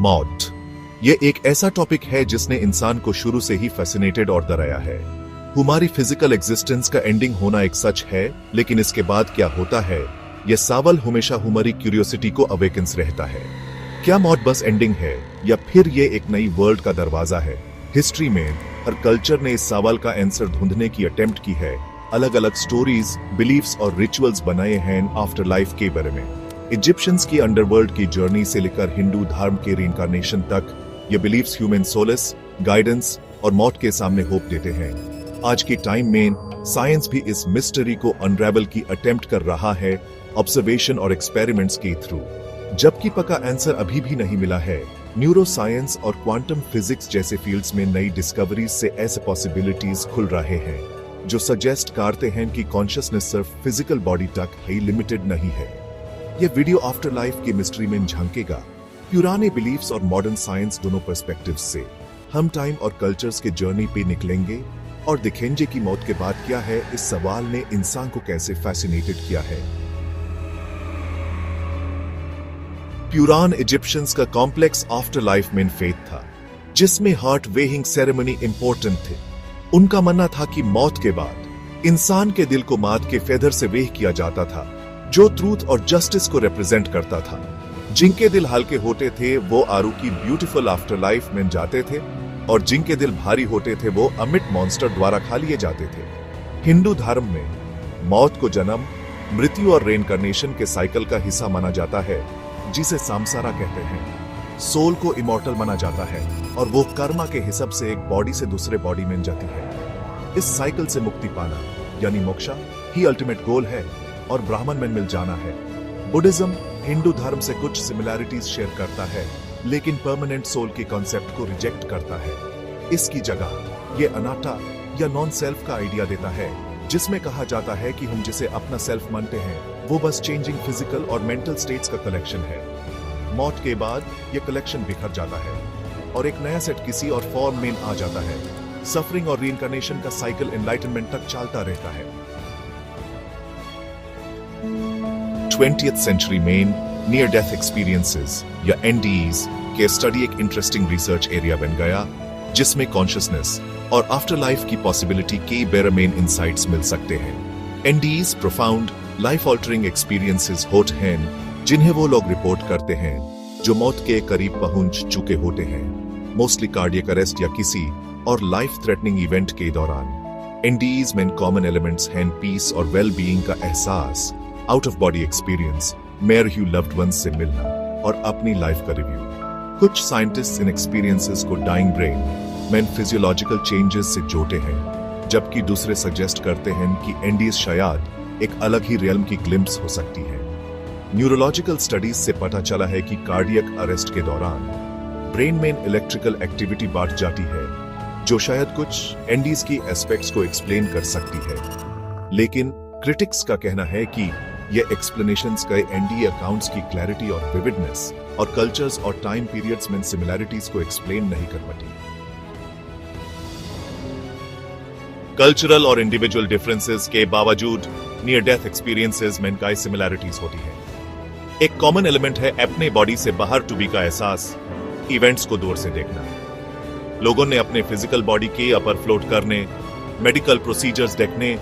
मौत। ये एक ऐसा टॉपिक है जिसने इंसान को शुरू से ही फैसिनेटेड और डराया है। हमारी फिजिकल एग्जिस्टेंस का एंडिंग होना एक सच है, लेकिन इसके बाद क्या होता है, यह सवाल हमेशा हमारी क्यूरियोसिटी को अवेकेंस रहता है। क्या मौत बस एंडिंग है या फिर ये एक नई वर्ल्ड का दरवाजा है? हिस्ट्री में हर कल्चर ने इस सवाल का आंसर ढूंढने की अटेम्प्ट की है। अलग अलग स्टोरीज, बिलीफ्स और रिचुअल्स बनाए हैं आफ्टर लाइफ के बारे में। इजिप्शियंस की अंडरवर्ल्ड की जर्नी से लेकर हिंदू धर्म के रीइंकार्नेशन तक, ये बिलीफ्स ह्यूमन सोलस, गाइडेंस और मौत के सामने होप देते हैं। आज की टाइम में साइंस भी इस मिस्ट्री को अनरेवल की अटेम्प्ट कर रहा है, ऑब्जर्वेशन और एक्सपेरिमेंट्स के थ्रू। जबकि पक्का आंसर अभी भी नहीं मिला है, न्यूरो साइंस और क्वांटम फिजिक्स जैसे फील्ड्स में नई डिस्कवरीज से ऐसे पॉसिबिलिटीज खुल रहे हैं जो सजेस्ट करते हैं कि कॉन्शियसनेस सिर्फ फिजिकल बॉडी तक ही लिमिटेड नहीं है। यह वीडियो आफ्टर लाइफ की मिस्ट्री में झांकेगा, पुराने बिलीफ्स और मॉडर्न साइंस दोनों पर्सपेक्टिव्स से। हम टाइम और कल्चर्स के जर्नी पे निकलेंगे और दिखेंगे कि मौत के बाद क्या है। इस सवाल ने इंसान को कैसे फैसिनेटेड किया है। पुरान इजिप्शियंस का कॉम्प्लेक्स आफ्टर लाइफ में फेथ था, जिसमें हार्ट वेइंग सेरेमनी इंपॉर्टेंट थे। उनका मानना था कि मौत के बाद इंसान के दिल को माद के फेदर से वेह किया जाता था, जो ट्रूथ और जस्टिस को रिप्रेजेंट करता था। जिनके दिल हल्के होते थे वो आरू की ब्यूटीफुल आफ्टर लाइफ में जाते थे, और जिनके दिल भारी होते थे वो अमिट मॉन्स्टर द्वारा खा लिए जाते थे। हिंदू धर्म में मौत को जन्म, मृत्यु और रेनकर्नेशन के साइकिल का हिस्सा माना जाता है, जिसे सामसारा कहते हैं। सोल को इमॉर्टल माना जाता है और वो कर्मा के हिसाब से एक बॉडी से दूसरे बॉडी में जाती है। इस साइकिल से मुक्ति पाना यानी मोक्षा ही अल्टीमेट गोल है और ब्राह्मण में मिल जाना है। बुद्धिज्म हिंदू धर्म से कुछ सिमिलैरिटीज शेयर करता है, लेकिन परमानेंट सोल के कॉन्सेप्ट को रिजेक्ट करता है। इसकी जगह ये अनाटा या नॉन सेल्फ का आइडिया देता है, जिसमें कहा जाता है कि हम जिसे अपना सेल्फ मानते हैं वो बस चेंजिंग फिजिकल और मेंटल स्टेट्स का कलेक्शन है। मौत के बाद ये कलेक्शन बिखर जाता है और एक नया सेट किसी और फॉर्म में आ जाता है। सफरिंग और रीइंकार्नेशन का साइकिल एनलाइटनमेंट तक चलता रहता है। 20th सेंचुरी में नियर डेथ एक्सपीरियंसेस या NDEs के स्टडी एक इंटरेस्टिंग रिसर्च एरिया बन गया, जिसमें कॉन्शियसनेस और आफ्टर लाइफ की पॉसिबिलिटी के बेरे मेन इंसाइट्स मिल सकते हैं। NDEs profound life altering experiences होते हैं, जिन्हें वो लोग रिपोर्ट करते हैं जो मौत के करीब पहुंच चुके होते हैं, मोस्टली कार्डियक अरेस्ट या किसी और लाइफ थ्रेटनिंग इवेंट के दौरान। NDEs में कॉमन एलिमेंट्स हैं पीस और वेल बीइंग का एहसास, out of body experience, mayor you loved ones से मिलना और अपनी लाइफ का रिव्यू। कुछ साइंटिस्ट्स इन एक्सपीरियंसेस को डाइंग ब्रेन में फिजियोलॉजिकल चेंजेस से जोड़ते हैं, जबकि दूसरे सजेस्ट करते हैं कि NDEs शायद एक अलग ही रियल्म की ग्लिम्प्स हो सकती है। न्यूरोलॉजिकल स्टडीज से पता चला है कि कार्डियक अरेस्ट के दौरान ब्रेन में इलेक्ट्रिकल एक्टिविटी बढ़ जाती है, जो शायद कुछ NDEs की एस्पेक्ट्स को एक्सप्लेन कर सकती है। लेकिन क्रिटिक्स का कहना है कि ये एक्सप्लेनेशंस कई NDE अकाउंट्स की क्लैरिटी और विविडनेस और कल्चर्स और टाइम पीरियड्स में सिमिलैरिटीज को एक्सप्लेन नहीं कर पाती। कल्चरल और इंडिविजुअल डिफरेंसेस के बावजूद नियर डेथ एक्सपीरियंसेस में कई सिमिलैरिटीज होती है। एक कॉमन एलिमेंट है अपने बॉडी से बाहर टू बी का एहसास, इवेंट्स को दूर से देखना। लोगों ने अपने फिजिकल बॉडी के अपर फ्लोट करने, मेडिकल प्रोसीजर्स देखने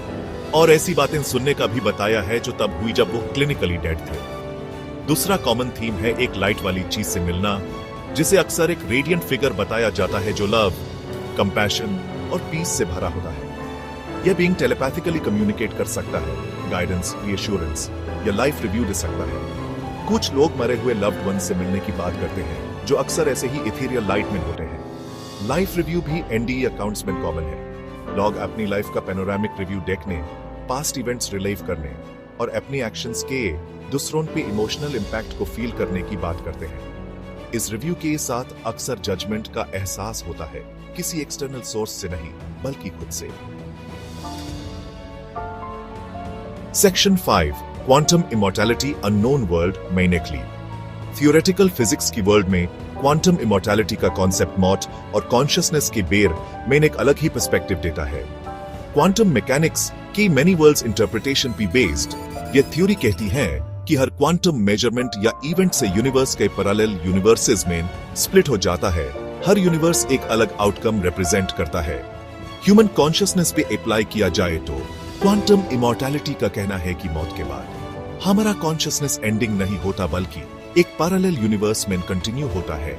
और ऐसी बातें सुनने का भी बताया है जो तब हुई जब वो क्लिनिकली डेड थे। दूसरा कॉमन थीम है एक लाइट वाली चीज से मिलना, जिसे अक्सर एक रेडियंट फिगर बताया जाता है जो लव, कंपैशन और पीस से भरा होता है। यह बीइंग टेलीपैथिकली कम्युनिकेट कर सकता है, गाइडेंस, रीअश्योरेंस या लाइफ रिव्यू दे सकता है। कुछ लोग मरे हुए लव्ड वन से मिलने की बात करते हैं, जो अक्सर ऐसे ही इथेरियल लाइट में होते हैं। लाइफ रिव्यू भी NDE अकाउंट्स में कॉमन है। लोग अपनी लाइफ का पैनोरामिक रिव्यू देखने, पास्ट इवेंट्स रिलेव करने और अपने एक्शंस के दूसरों पे इमोशनल इंपैक्ट को फील करने की बात करते हैं। इस रिव्यू के साथ अक्सर जजमेंट का एहसास होता है, किसी एक्सटर्नल सोर्स से नहीं बल्कि खुद से। Section 5 quantum immortality unknown world manically. Theoretical physics की वर्ल्ड में क्वांटम इमॉर्टैलिटी का कॉन्सेप्ट मौत और कॉन्शियसनेस के बेर में एक अलग ही पर्सपेक्टिव देता है। क्वांटम मैकेनिक्स की मेनी वर्ल्ड्स इंटरप्रिटेशन पे बेस्ड ये थ्योरी कहती है कि हर क्वांटम मेजरमेंट या इवेंट से यूनिवर्स के पैरेलल यूनिवर्सेस में स्प्लिट हो जाता है। हर यूनिवर्स एक अलग आउटकम रिप्रेजेंट करता है। ह्यूमन कॉन्शियसनेस पे अप्लाई किया जाए तो क्वांटम इमॉर्टैलिटी का कहना है कि मौत के बाद हमारा कॉन्शियसनेस एंडिंग नहीं होता, बल्कि एक पैरेलल यूनिवर्स में कंटिन्यू होता है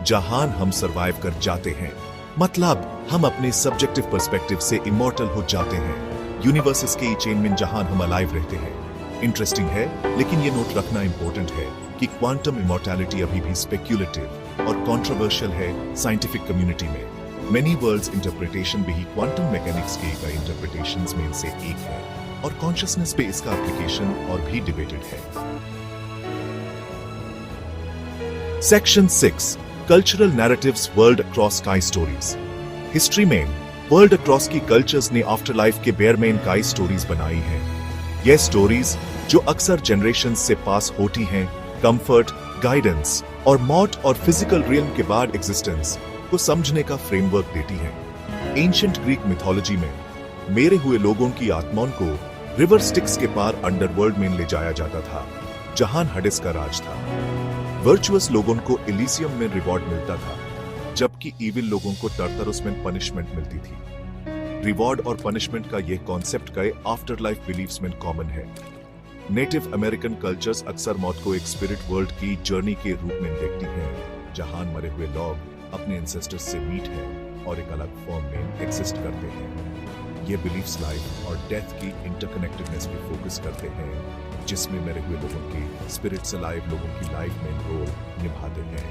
जहां हम सरवाइव कर जाते हैं। मतलब हम अपने सब्जेक्टिव पर्सपेक्टिव से इमॉर्टल हो जाते हैं यूनिवर्सेस के चेन में जहां हम अलाइव रहते हैं। इंटरेस्टिंग है, लेकिन ये नोट रखना इंपॉर्टेंट है कि क्वांटम इमॉर्टैलिटी अभी भी स्पेक्युलेटिव और कंट्रोवर्शियल है साइंटिफिक कम्युनिटी में। मेनी वर्ल्ड्स इंटरप्रिटेशन भी क्वांटम मैकेनिक्स के कई इंटरप्रिटेशंस में से एक है और कॉन्शियसनेस पे इसका एप्लीकेशन और भी डिबेटेड है। Section 6 cultural narratives world across sky stories. History में वर्ल्ड अक्रॉस की कल्चर्स ने आफ्टर लाइफ के बेयर में काई स्टोरीज बनाई हैं। ये स्टोरीज जो अक्सर जनरेशन से पास होती हैं, कंफर्ट, गाइडेंस और मौत और फिजिकल रियल्म के बाद एग्जिस्टेंस को समझने का फ्रेमवर्क देती हैं। एंशिएंट ग्रीक मिथोलॉजी में मेरे हुए लोगों की आत्माओं को रिवर स्टिक्स के पार अंडरवर्ल्ड में ले जाया जाता था, जहां हडेस का राज था। वर्चुअस लोगों को इलिसियम में रिवॉर्ड मिलता था, जबकि इविल लोगों को टर्टरस में पनिशमेंट मिलती थी। रिवॉर्ड और पनिशमेंट का यह कॉन्सेप्ट कई आफ्टर लाइफ बिलीफ्स में कॉमन है। नेटिव अमेरिकन कल्चर्स अक्सर मौत को एक स्पिरिट वर्ल्ड की जर्नी के रूप में देखती हैं, जहां मरे हुए लोग अपने एंसेस्टर्स से मीट हैं और एक अलग फॉर्म में एग्जिस्ट करते हैं। ये बिलीफ्स लाइफ और डेथ की इंटरकनेक्टेडनेस पे फोकस करते हैं, जिसमें मरे हुए लोगों की स्पिरिट्स अलाइव लोगों की लाइफ में रोल निभाते हैं।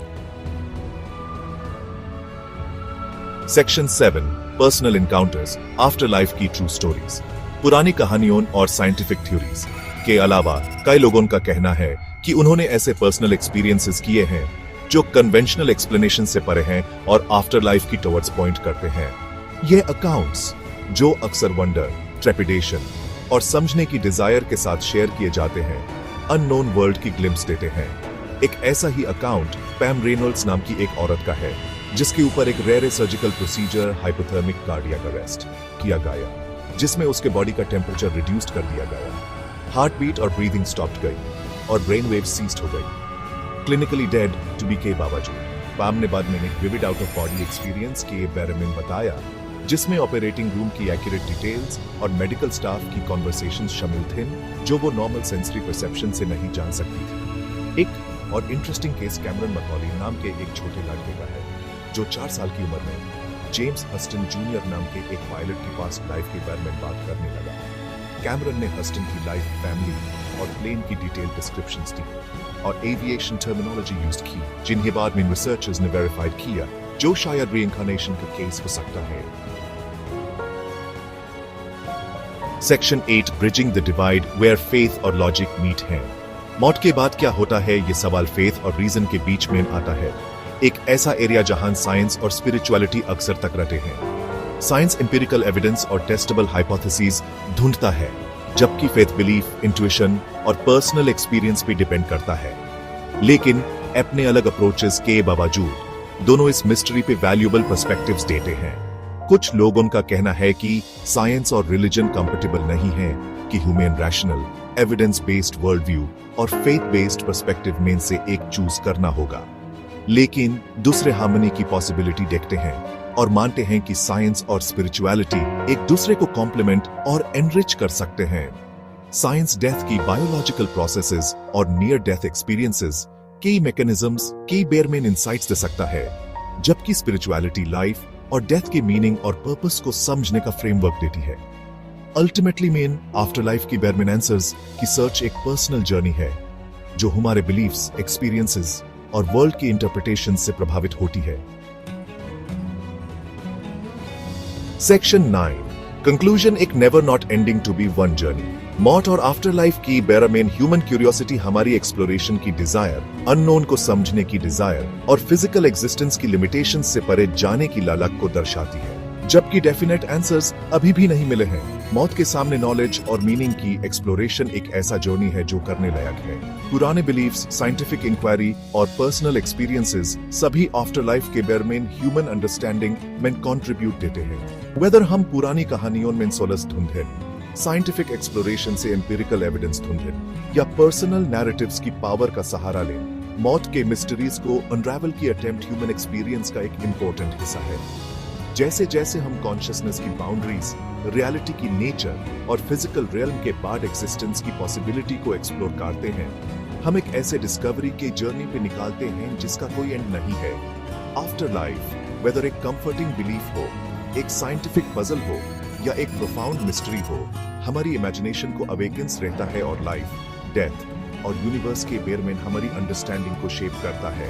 Section 7 personal encounters after life की ट्रू स्टोरीज। पुरानी कहानियों और साइंटिफिक थ्योरीज के अलावा कई लोगों का कहना है कि उन्होंने ऐसे पर्सनल एक्सपीरियंसेस किए हैं जो कन्वेंशनल एक्सप्लेनेशन से परे हैं और आफ्टर लाइफ की टुवर्ड्स पॉइंट करते हैं। ये अकाउंट्स जो अक्सर वंडर, ट्रेपिडेशन और समझने की डिजायर के साथ शेयर किए जाते हैं, अननोन वर्ल्ड की ग्लिम्स देते हैं। एक ऐसा ही अकाउंट पैम रेनॉल्ड्स नाम की एक औरत का है, जिसके ऊपर एक rare surgical procedure hypothermic cardiac arrest किया गया, जिसमें उसके बॉडी का टेम्परेचर रिड्यूस्ड कर दिया गया, हार्ट बीट और ब्रीदिंग स्टॉप्ड गई और ब्रेन वेव सीज्ड हो गई। क्लिनिकली डेड टू बी के बावजूद पैम ने बाद में एक vivid out of body experience के बारे में बताया, जिसमें ऑपरेटिंग रूम की एक्यूरेट डिटेल्स और मेडिकल स्टाफ की कॉन्वर्सेशंस शामिल थे, जो वो नॉर्मल सेंसरी परसेप्शन से नहीं जान सकती थी। एक और इंटरेस्टिंग केस कैमरन मैकॉली नाम के एक छोटे लड़के का है, जो 4 साल की उम्र में जेम्स हस्टन जूनियर नाम के एक पायलट के पास लाइफ के बारे में बात करने लगा। कैमरन ने हस्टन की लाइफ, फैमिली और प्लेन की डिटेल डिस्क्रिप्शंस दी और एविएशन टर्मिनोलॉजी यूज की, जिन्हें बाद में रिसर्चर्स ने वेरीफाइड किया, जो शायद रीइंकार्नेशन का केस हो सकता है। Section 8 bridging the divide where faith और लॉजिक मीट हैं। मौत के बाद क्या होता है, ये सवाल फेथ और रीजन के बीच में आता है। एक ऐसा एरिया जहां साइंस और स्पिरिचुअलिटी अक्सर टकराते हैं। साइंस एम्पिरिकल एविडेंस और टेस्टेबल हाइपोथेसिस ढूंढता है, जबकि फेथ बिलीफ, इंट्यूशन और पर्सनल एक्सपीरियंस पे डिपेंड करता है। लेकिन अपने अलग अप्रोचेस के बावजूद दोनों इस मिस्ट्री पे वैल्यूएबल पर्सपेक्टिव्स देते हैं। कुछ लोगों का कहना है कि साइंस और रिलीजन कंपैटिबल नहीं है, कि human rational, evidence based world view और फेथ बेस्ड पर्सपेक्टिव में से एक चूज करना होगा। लेकिन दूसरे हार्मनी की पॉसिबिलिटी देखते हैं और मानते हैं कि साइंस और स्पिरिचुअलिटी एक दूसरे को कॉम्प्लीमेंट और एनरिच कर सकते हैं। साइंस डेथ की बायोलॉजिकल प्रोसेसेस और नियर डेथ एक्सपीरियंसेस कई मैकेनिज्म्स, कई बेयरमेन इंसाइट्स दे सकता है, जबकि स्पिरिचुअलिटी लाइफ और डेथ के मीनिंग और पर्पस को समझने का फ्रेमवर्क देती है। अल्टीमेटली मेन आफ्टर लाइफ की बेयरमेन आंसर्स की सर्च एक पर्सनल जर्नी है, जो हमारे बिलीफ्स, एक्सपीरियंसेस और वर्ल्ड की इंटरप्रिटेशन से प्रभावित होती है। सेक्शन 9 कंक्लूजन एक never not ending to be one journey. मौत और आफ्टर लाइफ की बेरमेन ह्यूमन क्यूरियोसिटी हमारी एक्सप्लोरेशन की डिजायर, अननोन को समझने की डिजायर और फिजिकल एग्जिस्टेंस की लिमिटेशन से परे जाने की ललक को दर्शाती है, जबकि डेफिनेट आंसर्स अभी भी नहीं मिले हैं। मौत के सामने नॉलेज और मीनिंग की एक्सप्लोरेशन एक ऐसा जर्नी है जो करने लायक है। पुराने बिलीफ्स, साइंटिफिक इंक्वायरी और पर्सनल एक्सपीरियंसेस सभी आफ्टर लाइफ के बेरमेन ह्यूमन अंडरस्टैंडिंग में कंट्रीब्यूट देते हैं। वेदर हम पुरानी कहानियों में सोलस ढूंढें, साइंटिफिक एक्सप्लोरेशन से एम्पिरिकल एविडेंस ढूंढें या पर्सनल नैरेटिव्स की पावर का सहारा लें, मौत के मिस्ट्रीज को अनरावल की अटेम्प्ट ह्यूमन एक्सपीरियंस का एक इंपॉर्टेंट हिस्सा है। जैसे जैसे हम कॉन्शियसनेस की बाउंड्रीज, रियलिटी की नेचर और फिजिकल रियल्म के बाद एग्जिस्टेंस की पॉसिबिलिटी को एक्सप्लोर करते हैं, हम एक ऐसे डिस्कवरी की जर्नी पे निकालते हैं जिसका कोई एंड नहीं है। आफ्टर लाइफ, वेदर एक कंफर्टिंग बिलीफ हो, एक साइंटिफिक पजल हो या एक प्रोफाउंड मिस्ट्री हो, हमारी इमेजिनेशन को अवेकेंस रहता है और लाइफ, डेथ और यूनिवर्स के बेर में हमारी अंडरस्टैंडिंग को शेप करता है।